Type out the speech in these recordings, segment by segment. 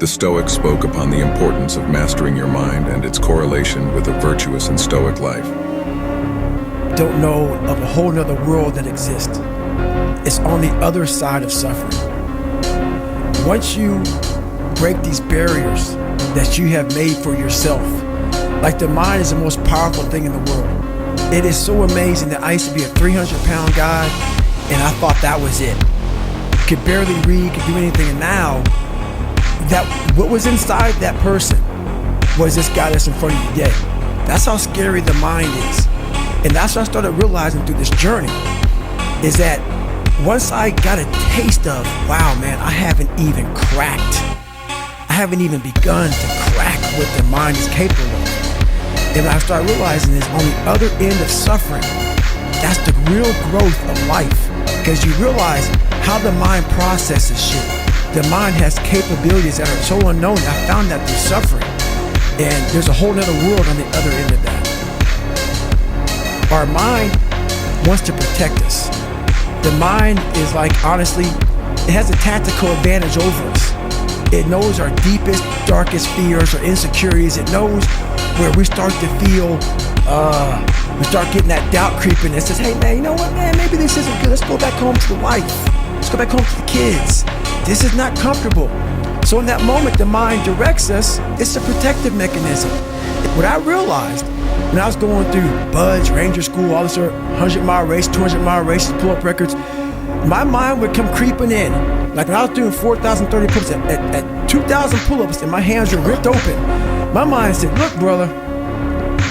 The Stoics spoke upon the importance of mastering your mind and its correlation with a virtuous and stoic life. Don't know of a whole nother world that exists. It's on the other side of suffering. Once you break these barriers that you have made for yourself, like the mind is the most powerful thing in the world. It is so amazing that I used to be a 300-pound guy and I thought that was it. Could barely read, could do anything, and now that what was inside that person was this guy that's in front of you today. That's how scary the mind is. And that's what I started realizing through this journey, is that once I got a taste of, wow, man, I haven't even cracked. I haven't even begun to crack what the mind is capable of. And I started realizing is on the other end of suffering, that's the real growth of life. Because you realize how the mind processes shit. The mind has capabilities that are so unknown. I found that through suffering. And there's a whole other world on the other end of that. Our mind wants to protect us. The mind is like, honestly, it has a tactical advantage over us. It knows our deepest, darkest fears or insecurities. It knows where we start to feel, we start getting that doubt creeping. It says, hey man, you know what, man, maybe this isn't good. Let's go back home to the wife. Let's go back home to the kids. This is not comfortable. So in that moment, the mind directs us. It's a protective mechanism. What I realized when I was going through BUD/S, Ranger School, all this 100-mile race, 200-mile races, pull-up records, my mind would come creeping in. Like when I was doing 4,030 pull-ups at 2,000 pull-ups and my hands were ripped open, my mind said, look, brother,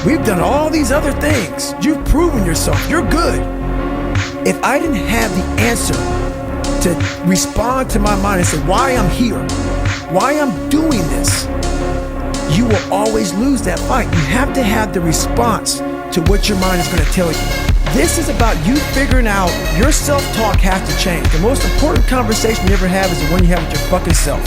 we've done all these other things. You've proven yourself. You're good. If I didn't have the answer to respond to my mind and say why I'm here, why I'm doing this, you will always lose that fight. You have to have the response to what your mind is going to tell you. This is about you figuring out your self-talk has to change. The most important conversation you ever have is the one you have with your fucking self.